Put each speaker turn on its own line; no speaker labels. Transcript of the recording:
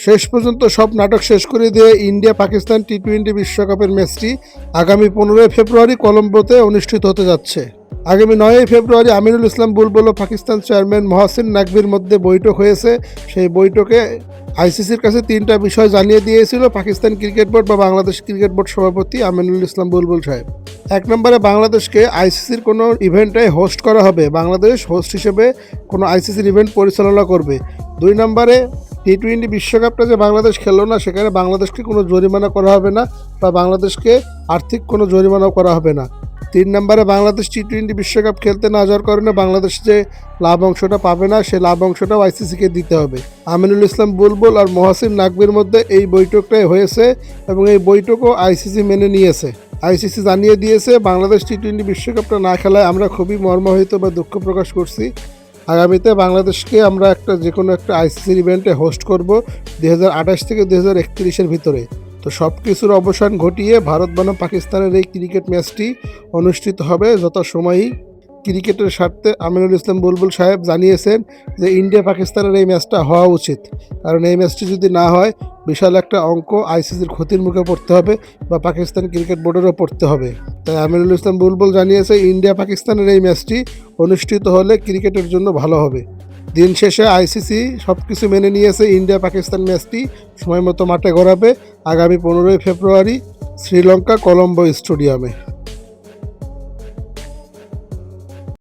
শেষ পর্যন্ত সব নাটক শেষ করে দিয়ে ইন্ডিয়া পাকিস্তান টি-20 বিশ্বকাপের ম্যাচটি আগামী 15 ফেব্রুয়ারি কলম্বোতে অনুষ্ঠিত হতে যাচ্ছে। আগামী 9 ফেব্রুয়ারি আমিনুল ইসলাম বুলবুল ও পাকিস্তান চেয়ারম্যান মহসিন নাকভির মধ্যে বৈঠক হয়েছে। সেই বৈঠকে আইসিসির কাছে 3টা বিষয় জানিয়ে দিয়েছিল পাকিস্তান ক্রিকেট বোর্ড বা বাংলাদেশ ক্রিকেট বোর্ড সভাপতি আমিনুল ইসলাম বুলবুল সাহেব। 1 নম্বরে বাংলাদেশকে আইসিসির কোনো ইভেন্টে হোস্ট করা হবে, বাংলাদেশ হোস্ট হিসেবে কোনো আইসিসির ইভেন্ট পরিচালনা করবে। 2 নম্বরে টি-20 বিশ্বকাপটা যে বাংলাদেশ খেললো না, সেখানে বাংলাদেশকে কোনো জরিমানা করা হবে না বা বাংলাদেশকে আর্থিক কোনো জরিমানাও করা হবে না। 3 নম্বরে বাংলাদেশ টি-20 বিশ্বকাপ খেলতে না যাওয়ার কারণে বাংলাদেশ যে লাভ অংশটা পাবে না, সেই লাভ অংশটাও আইসিসিকে দিতে হবে। আমিনুল ইসলাম বুলবুল আর মহসিন নাকভির মধ্যে এই বৈঠকটাই হয়েছে এবং এই বৈঠকও আইসিসি মেনে নিয়েছে। আইসিসি জানিয়ে দিয়েছে বাংলাদেশ টি-20 বিশ্বকাপটা না খেলায় আমরা খুবই মর্মাহত বা দুঃখ প্রকাশ করছি। আগামীতে বাংলাদেশকে আমরা যে কোনো একটা আইসিসির ইভেন্টে হোস্ট করব 2028 থেকে 2031-এর ভিতরে। তো সব কিছুর অবসান ঘটিয়ে ভারত বনাম পাকিস্তানের এই ক্রিকেট ম্যাচটি অনুষ্ঠিত হবে যথাসময়েই। ক্রিকেটের স্বার্থে আমিনুল ইসলাম বুলবুল সাহেব জানিয়েছেন যে ইন্ডিয়া পাকিস্তানের এই ম্যাচটা হওয়া উচিত, কারণ এই ম্যাচটি যদি না হয় বিশাল একটা অঙ্ক আইসিসির ক্ষতির মুখে পড়তে হবে বা পাকিস্তান ক্রিকেট বোর্ডেরও পড়তে হবে। তাই আমিনুল ইসলাম বুলবুল জানিয়েছে ইন্ডিয়া পাকিস্তানের এই ম্যাচটি অনুষ্ঠিত হলে ক্রিকেটের জন্য ভালো হবে। দিন শেষে আইসিসি সব কিছু মেনে নিয়েছে, ইন্ডিয়া পাকিস্তান ম্যাচটি সময় মতো মাঠে গড়াবে আগামী 15 ফেব্রুয়ারি শ্রীলঙ্কা কলম্বো স্টেডিয়ামে।